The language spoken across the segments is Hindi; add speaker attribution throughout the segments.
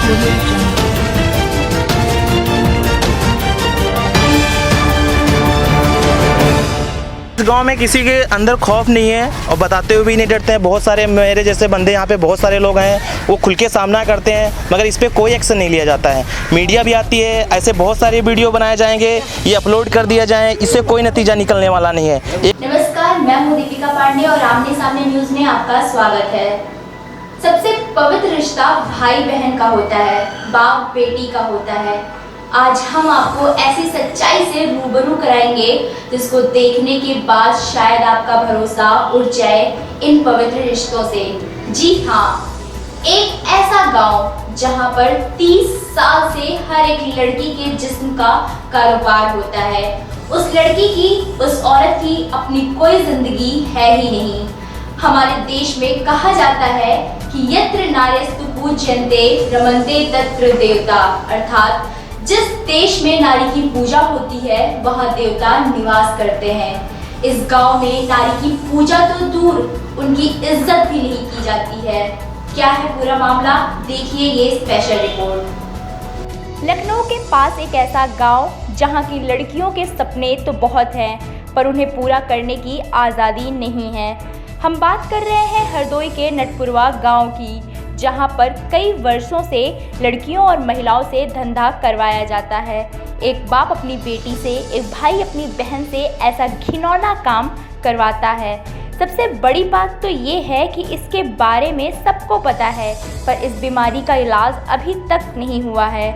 Speaker 1: इस गांव में किसी के अंदर खौफ नहीं है और बताते हुए भी नहीं डरते हैं। बहुत सारे मेरे जैसे बंदे यहाँ पे बहुत सारे लोग हैं, वो खुल के सामना करते हैं, मगर इस पर कोई एक्शन नहीं लिया जाता है। मीडिया भी आती है, ऐसे बहुत सारे वीडियो बनाए जाएंगे, ये अपलोड कर दिया जाए, इससे कोई नतीजा निकलने वाला नहीं है।
Speaker 2: नमस्कार, मैं हूँ दीपिका पांडे और आमने सामने न्यूज में आपका स्वागत है। सबसे पवित्र रिश्ता भाई बहन का होता है, बाप बेटी का होता है। आज हम आपको ऐसी सच्चाई से रूबरू कराएंगे जिसको देखने के बाद शायद आपका भरोसा उठ जाए इन पवित्र रिश्तों से। जी हाँ, एक ऐसा गांव जहां पर 30 साल से हर एक लड़की के जिस्म का कारोबार होता है। उस लड़की की, उस औरत की अपनी कोई जिंदगी है ही नहीं। हमारे देश में कहा जाता है कि यत्र नार्यस्तु पूज्यन्ते रमन्ते तत्र देवता, अर्थात जिस देश में नारी की पूजा होती है वहाँ देवता निवास करते हैं। इस गांव में नारी की पूजा तो दूर, उनकी इज्जत भी नहीं की जाती है। क्या है पूरा मामला, देखिए ये स्पेशल रिपोर्ट। लखनऊ के पास एक ऐसा गांव जहां की लड़कियों के सपने तो बहुत हैं, पर उन्हें पूरा करने की आज़ादी नहीं है। हम बात कर रहे हैं हरदोई के नटपुरवा गाँव की, जहां पर कई वर्षों से लड़कियों और महिलाओं से धंधा करवाया जाता है। एक बाप अपनी बेटी से, एक भाई अपनी बहन से ऐसा घिनौना काम करवाता है। सबसे बड़ी बात तो ये है कि इसके बारे में सबको पता है, पर इस बीमारी का इलाज अभी तक नहीं हुआ है।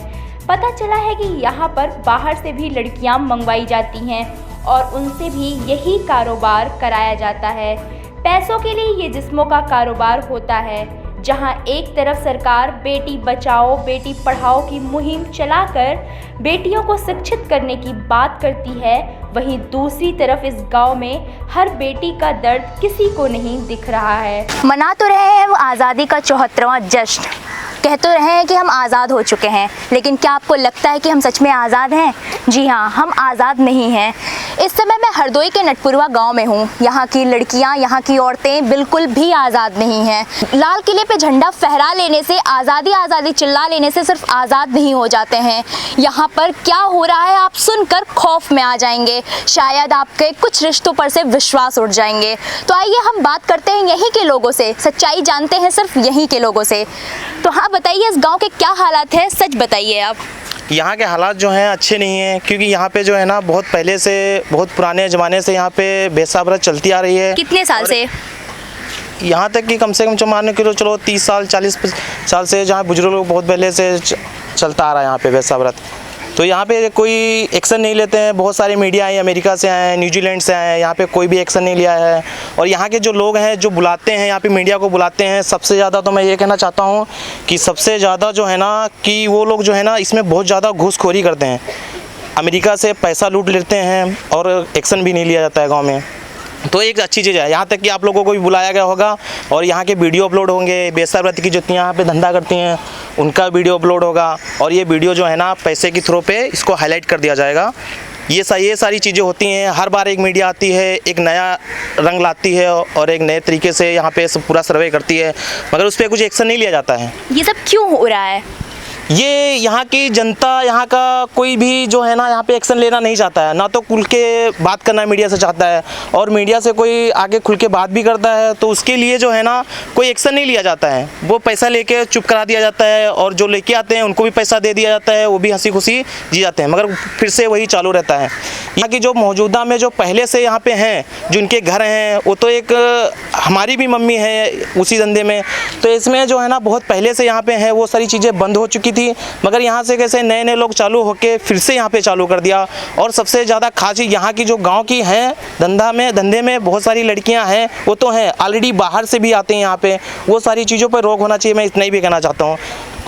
Speaker 2: पता चला है कि यहाँ पर बाहर से भी लड़कियाँ मंगवाई जाती हैं और उनसे भी यही कारोबार कराया जाता है। पैसों के लिए ये जिस्मों का कारोबार होता है। जहां एक तरफ सरकार बेटी बचाओ बेटी पढ़ाओ की मुहिम चलाकर बेटियों को शिक्षित करने की बात करती है, वहीं दूसरी तरफ इस गांव में हर बेटी का दर्द किसी को नहीं दिख रहा है।
Speaker 3: मना तो रहे हैं वो आज़ादी का 74वां जश्न, कह तो रहे हैं कि हम आज़ाद हो चुके हैं, लेकिन क्या आपको लगता है कि हम सच में आज़ाद हैं? जी हाँ, हम आज़ाद नहीं हैं। इस समय मैं हरदोई के नटपुरवा गांव में हूँ। यहाँ की लड़कियाँ, यहाँ की औरतें बिल्कुल भी आज़ाद नहीं हैं। लाल किले पे झंडा फहरा लेने से, आज़ादी आज़ादी चिल्ला लेने से सिर्फ आज़ाद नहीं हो जाते हैं। यहाँ पर क्या हो रहा है आप सुनकर खौफ में आ जाएंगे, शायद आपके कुछ रिश्तों पर से विश्वास उठ जाएंगे। तो आइए हम बात करते हैं यहीं के लोगों से, सच्चाई जानते हैं सिर्फ यहीं के लोगों से। तो हाँ बताइए, इस गाँव के क्या हालात है, सच बताइए आप।
Speaker 1: यहाँ के हालात जो हैं अच्छे नहीं हैं, क्योंकि यहाँ पे जो है ना बहुत पहले से, बहुत पुराने ज़माने से यहाँ पे वेश्यावृत्ति चलती आ रही है।
Speaker 3: कितने साल से?
Speaker 1: यहाँ तक कि कम से कम मानने के चलो 30 साल 40 साल से, जहाँ बुजुर्ग लोग बहुत पहले से चलता आ रहा है यहाँ पे वेश्यावृत्ति। तो यहाँ पे कोई एक्शन नहीं लेते हैं। बहुत सारे मीडिया आए, अमेरिका से आए हैं, न्यूजीलैंड से आए हैं, यहाँ पे कोई भी एक्शन नहीं लिया है। और यहाँ के जो लोग हैं जो बुलाते हैं, यहाँ पे मीडिया को बुलाते हैं, सबसे ज़्यादा तो मैं ये कहना चाहता हूँ कि सबसे ज़्यादा जो है ना कि वो लोग जो है ना इसमें बहुत ज़्यादा घूसखोरी करते हैं। अमेरिका से पैसा लूट लेते हैं और एक्शन भी नहीं लिया जाता है गाँव में। तो एक अच्छी चीज़ है, यहाँ तक कि आप लोगों को भी बुलाया गया होगा और यहाँ के वीडियो अपलोड होंगे। वेश्यावृत्ति की जितनी यहाँ पे धंधा करती हैं उनका वीडियो अपलोड होगा और ये वीडियो जो है ना पैसे की थ्रो पे इसको हाईलाइट कर दिया जाएगा। ये सारी चीज़ें होती हैं। हर बार एक मीडिया आती है, एक नया रंग लाती है और एक नए तरीके से यहाँ पे पूरा सर्वे करती है, मगर उस पर कुछ एक्शन नहीं लिया जाता है।
Speaker 3: ये सब क्यों हो रहा है?
Speaker 1: ये यहाँ की जनता, यहाँ का कोई भी जो है ना यहाँ पे एक्शन लेना नहीं चाहता है, ना तो खुल के बात करना मीडिया से चाहता है, और मीडिया से कोई आगे खुल के बात भी करता है तो उसके लिए जो है ना कोई एक्शन नहीं लिया जाता है। वो पैसा लेके चुप करा दिया जाता है और जो लेके आते हैं उनको भी पैसा दे दिया जाता है, वो भी हंसी खुशी जी जाते हैं, मगर फिर से वही चालू रहता है। यहाँ की जो मौजूदा में जो पहले से यहाँ पे हैं, जो इनके घर हैं, वो तो एक हमारी भी मम्मी है उसी धंधे में, तो इसमें जो है ना बहुत पहले से यहाँ पे हैं, वो सारी चीज़ें बंद हो चुकी थी, मगर यहाँ से कैसे नए नए लोग चालू होके फिर से यहाँ पे चालू कर दिया। और सबसे ज़्यादा खास यहाँ की जो गांव की हैं, धंधे में बहुत सारी लड़कियाँ हैं, वो तो हैं ऑलरेडी बाहर से भी आते हैं यहाँ पे। वो सारी चीज़ों पर रोक होना चाहिए, मैं इतना ही भी कहना चाहता हूँ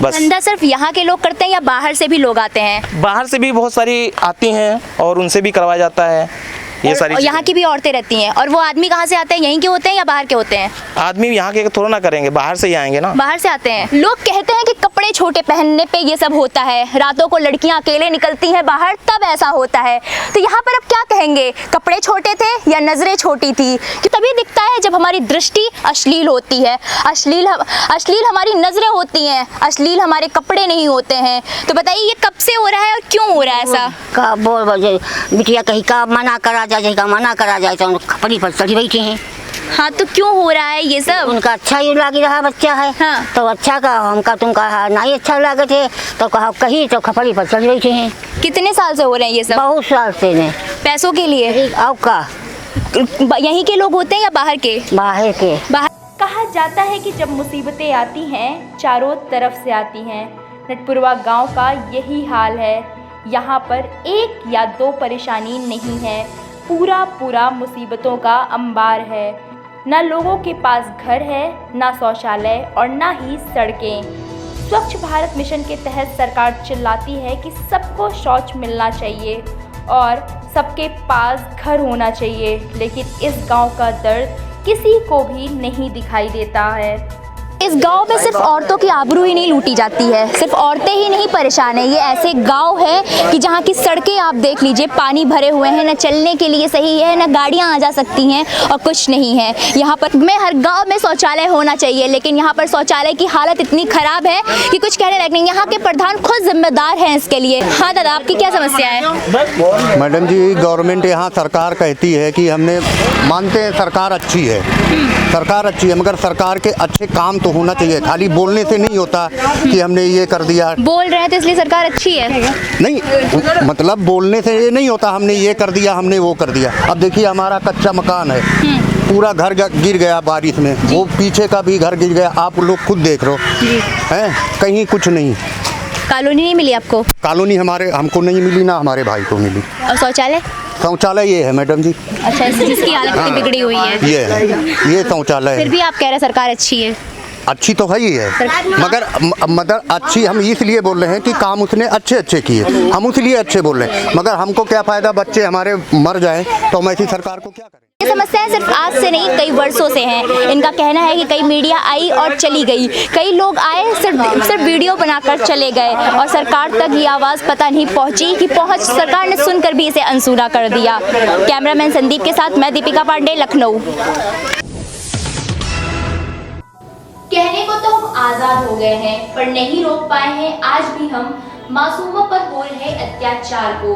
Speaker 1: बस।
Speaker 3: धंधा सिर्फ यहाँ के लोग करते हैं या बाहर से भी लोग आते हैं?
Speaker 1: बाहर से भी बहुत सारी आती हैं और उनसे भी करवाया जाता है ये सारी।
Speaker 3: यहाँ की भी औरतें रहती हैं। और वो आदमी कहाँ से आते हैं, यहीं के होते हैं या बाहर के होते हैं?
Speaker 1: आदमी यहाँ के थोड़ा ना करेंगे, बाहर से ही आएंगे ना।
Speaker 3: बाहर से आते हैं। लोग कहते हैं कि कपड़े छोटे पहनने पे ये सब होता है, रातों को लड़कियां अकेले निकलती हैं बाहर तब ऐसा होता है। तो यहाँ पर अब क्या कहेंगे, कपड़े छोटे थे या नज़रें छोटी थी? कि तभी दिखता है जब हमारी दृष्टि अश्लील होती है, अश्लील हमारी नज़रें होती हैं, अश्लील हमारे कपड़े नहीं होते हैं। तो बताइए ये कब से हो रहा है और क्यों हो रहा है ऐसा?
Speaker 4: का बोल बजे बिटिया कहीं का मना करा जाए, का मना करा जाए तो खपड़ी पर चढ़ी बैठी हैं।
Speaker 3: हाँ, तो क्यों हो रहा है ये सब?
Speaker 4: उनका अच्छा ही लगी रहा बच्चा है।
Speaker 3: हाँ।
Speaker 4: तो अच्छा का हमका तुमका नहीं अच्छा लगे थे तो कहा कहीं तो खपड़ी पर चढ़ बैठे हैं।
Speaker 3: कितने साल से हो रहे हैं ये सब?
Speaker 4: बहुत साल से ने।
Speaker 3: पैसों के लिए?
Speaker 4: अब का
Speaker 3: यहीं के लोग होते हैं या बाहर के?
Speaker 4: बाहर के।
Speaker 2: कहा जाता है कि जब मुसीबतें आती हैं चारों तरफ से आती हैं। नटपुरवा गांव का यही हाल है। यहाँ पर एक या दो परेशानी नहीं है, पूरा मुसीबतों का अंबार है। ना लोगों के पास घर है, ना शौचालय और ना ही सड़कें। स्वच्छ भारत मिशन के तहत सरकार चिल्लाती है कि सबको शौच मिलना चाहिए और सबके पास घर होना चाहिए, लेकिन इस गांव का दर्द किसी को भी नहीं दिखाई देता है।
Speaker 3: इस गांव में सिर्फ औरतों की आबरू ही नहीं लूटी जाती है, सिर्फ औरतें ही नहीं परेशान है। ये ऐसे गांव है कि जहां की सड़कें आप देख लीजिए, पानी भरे हुए हैं, ना चलने के लिए सही है, ना गाड़ियां आ जा सकती हैं और कुछ नहीं है। यहाँ पर हर गांव में शौचालय होना चाहिए, लेकिन यहाँ पर शौचालय की हालत इतनी खराब है कि कुछ कहने लायक नहीं। यहाँ के प्रधान खुद जिम्मेदार हैं इसके लिए। हाँ दादा, आपकी क्या समस्या है?
Speaker 5: मैडम जी, गवर्नमेंट यहाँ सरकार कहती है कि हमने मानते हैं सरकार अच्छी है, सरकार अच्छी है, मगर सरकार के अच्छे काम तो होना चाहिए। खाली बोलने से नहीं होता कि हमने ये कर दिया।
Speaker 3: बोल रहे हैं तो इसलिए सरकार अच्छी है?
Speaker 5: नहीं, मतलब बोलने से ये नहीं होता हमने ये कर दिया, हमने वो कर दिया। अब देखिए हमारा कच्चा मकान है, पूरा घर गिर गया बारिश में, वो पीछे का भी घर गिर गया, आप लोग खुद देख लो हैं, कहीं कुछ नहीं।
Speaker 3: कॉलोनी नहीं मिली आपको?
Speaker 5: कॉलोनी हमको नहीं मिली, ना हमारे भाई को मिली।
Speaker 3: और शौचालय?
Speaker 5: शौचालय ये है मैडम जी।
Speaker 3: अच्छा, जिसकी हालत इतनी बिगड़ी हुई है
Speaker 5: ये शौचालय है।
Speaker 3: फिर भी आप कह रहे हैं सरकार अच्छी है?
Speaker 5: अच्छी तो है ही है, मगर अच्छी हम इसलिए बोल रहे हैं कि काम उसने अच्छे किए, हम उसलिए अच्छे बोल रहे हैं। मगर हमको क्या फ़ायदा, बच्चे हमारे मर जाएं तो हम ऐसी सरकार को क्या करें?
Speaker 3: ये समस्याएं सिर्फ आज से नहीं, कई वर्षों से हैं। इनका कहना है कि कई मीडिया आई और चली गई, कई लोग आए सिर्फ वीडियो बनाकर चले गए और सरकार तक ये आवाज़ पता नहीं पहुंची कि सरकार ने सुनकर भी इसे अनसुना कर दिया। कैमरामैन संदीप के साथ मैं दीपिका पांडे, लखनऊ।
Speaker 2: कहने को तो हम आजाद हो गए हैं, पर नहीं रोक पाए हैं आज भी हम मासूमों पर हो रहे अत्याचार को,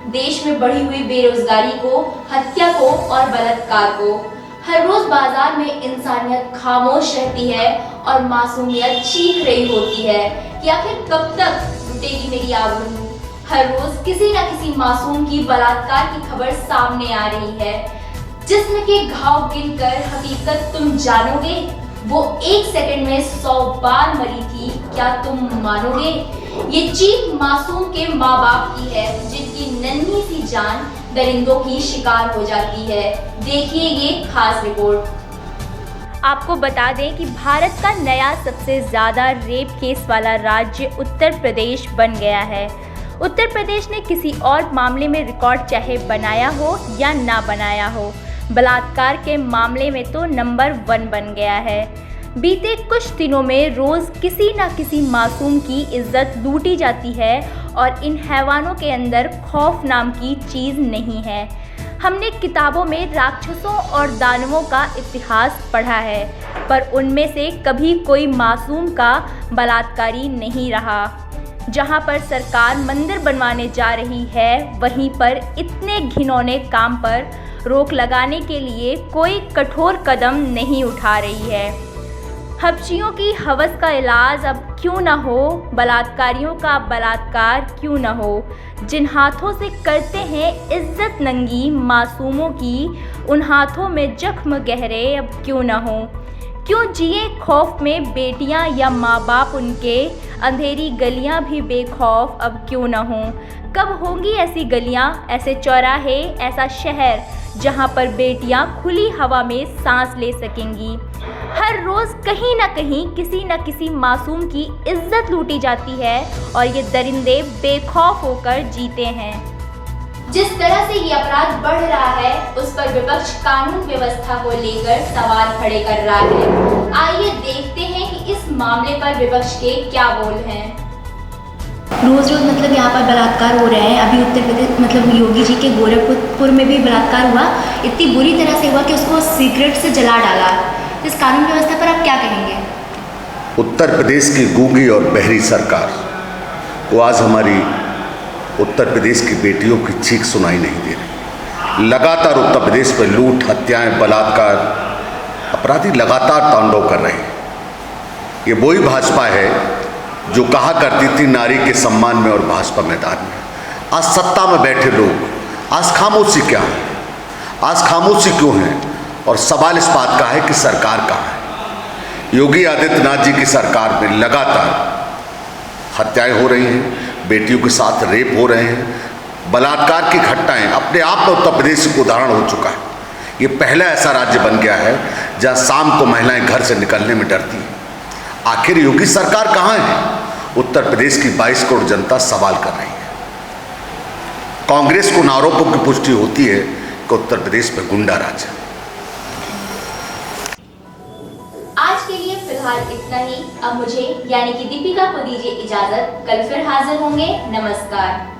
Speaker 2: देश में बढ़ी हुई बेरोजगारी को, हत्या को और बलात्कार को। हर रोज बाजार में इंसानियत खामोश रहती है और मासूमियत चीख रही होती है कि आखिर कब तक लुटेगी मेरी आबरू। हर रोज किसी न किसी मासूम की बलात्कार की खबर सामने आ रही है। जिस्म के घाव गिनकर हकीकत तुम जानोगे, वो 1 सेकंड में 100 बार मरी थी, क्या तुम मानोगे? ये चीख मासूम के माँ बाप की है, जिनकी नन्ही सी जान दरिंदों की शिकार हो जाती है। देखिए ये खास रिपोर्ट। आपको बता दें कि भारत का नया सबसे ज़्यादा रेप केस वाला राज्य उत्तर प्रदेश बन गया है। उत्तर प्रदेश ने किसी और मामले में रिकॉर्ड चाहे बनाया हो या ना बनाया हो, बलात्कार के मामले में तो नंबर 1 बन गया है। बीते कुछ दिनों में रोज़ किसी न किसी मासूम की इज्जत लूटी जाती है और इन हैवानों के अंदर खौफ नाम की चीज़ नहीं है। हमने किताबों में राक्षसों और दानवों का इतिहास पढ़ा है, पर उनमें से कभी कोई मासूम का बलात्कारी नहीं रहा। जहां पर सरकार मंदिर बनवाने जा रही है, वहीं पर इतने घिनौने काम पर रोक लगाने के लिए कोई कठोर कदम नहीं उठा रही है। हबशियों की हवस का इलाज अब क्यों न हो, बलात्कारियों का बलात्कार क्यों न हो, जिन हाथों से करते हैं इज्जत नंगी मासूमों की, उन हाथों में जख्म गहरे अब क्यों न हो। क्यों जिए खौफ में बेटियां या माँ बाप उनके, अंधेरी गलियां भी बेखौफ अब क्यों न हों। कब होंगी ऐसी गलियां, ऐसे चौराहे, ऐसा शहर जहां पर बेटियां खुली हवा में सांस ले सकेंगी। हर रोज़ कहीं ना कहीं किसी न किसी मासूम की इज्जत लूटी जाती है और ये दरिंदे बेखौफ होकर जीते हैं। जिस तरह से ये अपराध बढ़ रहा है, उस पर विपक्ष कानून व्यवस्था को लेकर सवाल खड़े कर रहा है। आइए देखते हैं कि इस मामले पर विपक्ष के क्या बोल हैं।
Speaker 3: रोज़ रोज़ मतलब यहाँ पर बलात्कार हो रहे हैं। अभी उत्तर प्रदेश मतलब योगी जी के गोरखपुर में भी बलात्कार हुआ, इतनी बुरी तरह से हुआ कि उसको सिगरेट से जला डाला। इस कानून व्यवस्था पर आप क्या कहेंगे?
Speaker 6: उत्तर प्रदेश की गूंगी और बहरी सरकार को आज हमारी उत्तर प्रदेश की बेटियों की चीख सुनाई नहीं दे रही। लगातार उत्तर प्रदेश में लूट, हत्याएं, बलात्कार, अपराधी लगातार तांडव कर रहे हैं। ये वही भाजपा है जो कहा करती थी नारी के सम्मान में और भाजपा मैदान में। आज सत्ता में बैठे लोग आज खामोशी क्या है, आज खामोशी क्यों है? और सवाल इस बात का है कि सरकार कहाँ है। योगी आदित्यनाथ जी की सरकार में लगातार हत्याएं हो रही हैं, बेटियों के साथ रेप हो रहे हैं, बलात्कार की घटनाएं अपने आप में उत्तर प्रदेश का उदाहरण हो चुका है। ये पहला ऐसा राज्य बन गया है जहां शाम को महिलाएं घर से निकलने में डरती हैं। आखिर योगी सरकार कहाँ है? उत्तर प्रदेश की 22 करोड़ जनता सवाल कर रही है। कांग्रेस को आरोपों की पुष्टि होती है कि उत्तर प्रदेश में गुंडा राज है।
Speaker 2: आज के लिए फिलहाल इतना ही। अब मुझे यानी कि दीपिका को दीजिए इजाजत। कल फिर हाजिर होंगे। नमस्कार।